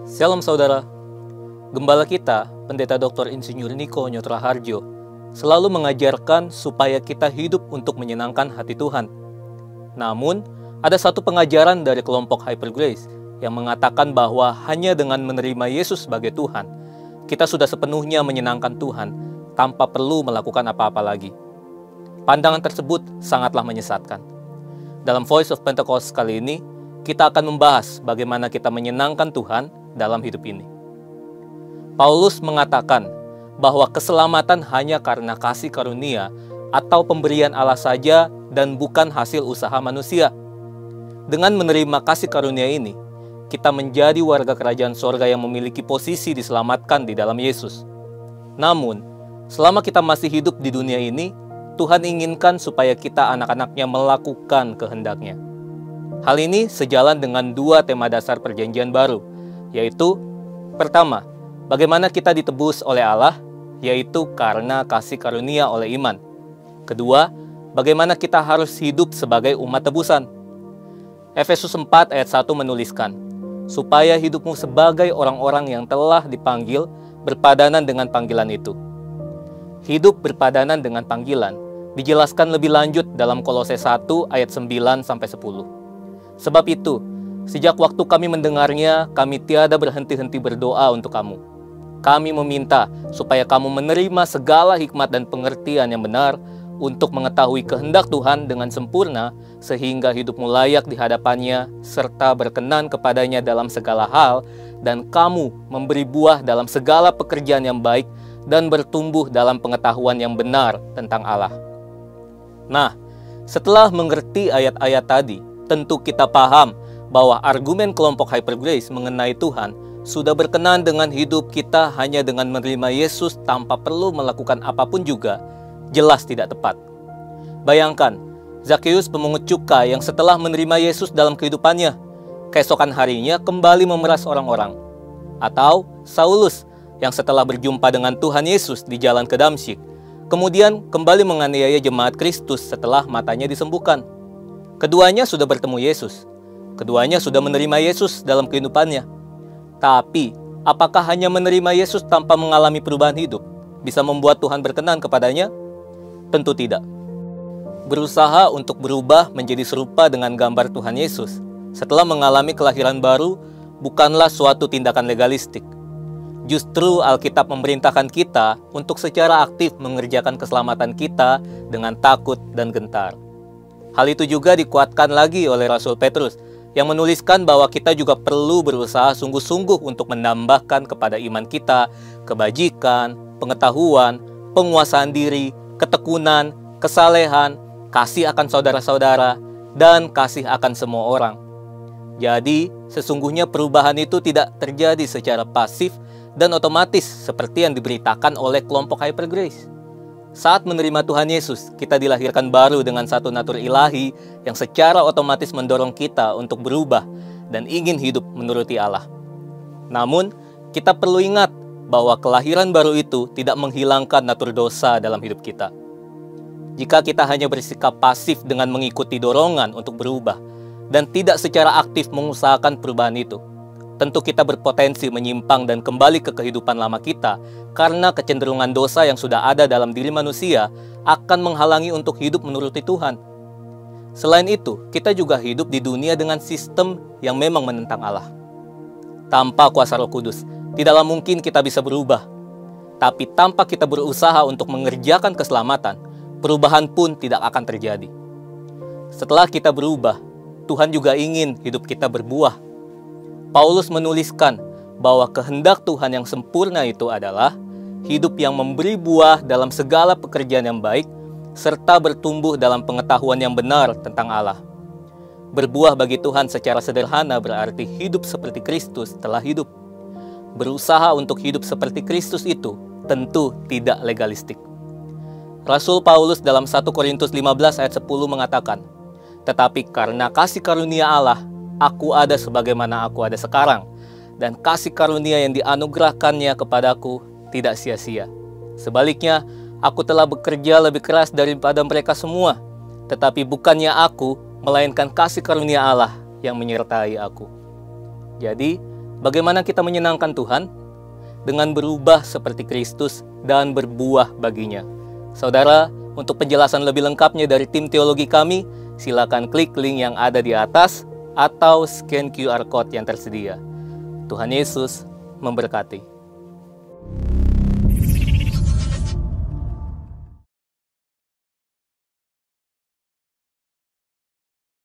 Shalom saudara, Gembala kita, Pendeta Dr. Insinyur Niko Nyotraharjo, selalu mengajarkan supaya kita hidup untuk menyenangkan hati Tuhan. Namun, ada satu pengajaran dari kelompok Hyper Grace yang mengatakan bahwa hanya dengan menerima Yesus sebagai Tuhan, kita sudah sepenuhnya menyenangkan Tuhan tanpa perlu melakukan apa-apa lagi. Pandangan tersebut sangatlah menyesatkan. Dalam Voice of Pentecost kali ini, kita akan membahas bagaimana kita menyenangkan Tuhan dalam hidup ini. Paulus mengatakan bahwa keselamatan hanya karena kasih karunia atau pemberian Allah saja dan bukan hasil usaha manusia. Dengan menerima kasih karunia ini, kita menjadi warga kerajaan sorga yang memiliki posisi diselamatkan di dalam Yesus. Namun, selama kita masih hidup di dunia ini, Tuhan inginkan supaya kita anak-anaknya melakukan kehendak-Nya. Hal ini sejalan dengan dua tema dasar perjanjian baru, yaitu pertama, bagaimana kita ditebus oleh Allah, yaitu karena kasih karunia oleh iman. Kedua, bagaimana kita harus hidup sebagai umat tebusan. Efesus 4 ayat 1 menuliskan, supaya hidupmu sebagai orang-orang yang telah dipanggil berpadanan dengan panggilan itu. Hidup berpadanan dengan panggilan dijelaskan lebih lanjut dalam Kolose 1 ayat 9-10. Sebab itu, sejak waktu kami mendengarnya, kami tiada berhenti-henti berdoa untuk kamu. Kami meminta supaya kamu menerima segala hikmat dan pengertian yang benar untuk mengetahui kehendak Tuhan dengan sempurna, sehingga hidupmu layak di hadapannya, serta berkenan kepadanya dalam segala hal, dan kamu memberi buah dalam segala pekerjaan yang baik, dan bertumbuh dalam pengetahuan yang benar tentang Allah. Nah, setelah mengerti ayat-ayat tadi, tentu kita paham bahwa argumen kelompok Hyper Grace mengenai Tuhan sudah berkenan dengan hidup kita hanya dengan menerima Yesus tanpa perlu melakukan apapun juga, jelas tidak tepat. Bayangkan, Zakheus pemungut cukai yang setelah menerima Yesus dalam kehidupannya, keesokan harinya kembali memeras orang-orang. Atau Saulus yang setelah berjumpa dengan Tuhan Yesus di jalan ke Damsyik, kemudian kembali menganiaya jemaat Kristus setelah matanya disembuhkan. Keduanya sudah bertemu Yesus. Keduanya sudah menerima Yesus dalam kehidupannya. Tapi, apakah hanya menerima Yesus tanpa mengalami perubahan hidup bisa membuat Tuhan berkenan kepadanya? Tentu tidak. Berusaha untuk berubah menjadi serupa dengan gambar Tuhan Yesus setelah mengalami kelahiran baru bukanlah suatu tindakan legalistik. Justru Alkitab memerintahkan kita untuk secara aktif mengerjakan keselamatan kita dengan takut dan gentar. Hal itu juga dikuatkan lagi oleh Rasul Petrus yang menuliskan bahwa kita juga perlu berusaha sungguh-sungguh untuk menambahkan kepada iman kita kebajikan, pengetahuan, penguasaan diri, ketekunan, kesalehan, kasih akan saudara-saudara, dan kasih akan semua orang. Jadi, sesungguhnya perubahan itu tidak terjadi secara pasif dan otomatis seperti yang diberitakan oleh kelompok Hyper Grace. Saat menerima Tuhan Yesus, kita dilahirkan baru dengan satu natur ilahi yang secara otomatis mendorong kita untuk berubah dan ingin hidup menuruti Allah. Namun, kita perlu ingat bahwa kelahiran baru itu tidak menghilangkan natur dosa dalam hidup kita. Jika kita hanya bersikap pasif dengan mengikuti dorongan untuk berubah dan tidak secara aktif mengusahakan perubahan itu, tentu kita berpotensi menyimpang dan kembali ke kehidupan lama kita karena kecenderungan dosa yang sudah ada dalam diri manusia akan menghalangi untuk hidup menuruti Tuhan. Selain itu, kita juga hidup di dunia dengan sistem yang memang menentang Allah. Tanpa kuasa Roh Kudus, tidaklah mungkin kita bisa berubah. Tapi tanpa kita berusaha untuk mengerjakan keselamatan, perubahan pun tidak akan terjadi. Setelah kita berubah, Tuhan juga ingin hidup kita berbuah. Paulus menuliskan bahwa kehendak Tuhan yang sempurna itu adalah hidup yang memberi buah dalam segala pekerjaan yang baik, serta bertumbuh dalam pengetahuan yang benar tentang Allah. Berbuah bagi Tuhan secara sederhana berarti hidup seperti Kristus telah hidup. Berusaha untuk hidup seperti Kristus itu tentu tidak legalistik. Rasul Paulus dalam 1 Korintus 15 ayat 10 mengatakan, "Tetapi karena kasih karunia Allah, aku ada sebagaimana aku ada sekarang, dan kasih karunia yang dianugerahkannya kepadaku tidak sia-sia. Sebaliknya, aku telah bekerja lebih keras daripada mereka semua, tetapi bukannya aku, melainkan kasih karunia Allah yang menyertai aku." Jadi, Bagaimana kita menyenangkan Tuhan? Dengan berubah seperti Kristus dan berbuah baginya. Saudara, untuk penjelasan lebih lengkapnya dari tim teologi kami, silakan klik link yang ada di atas atau scan QR Code yang tersedia. Tuhan Yesus memberkati.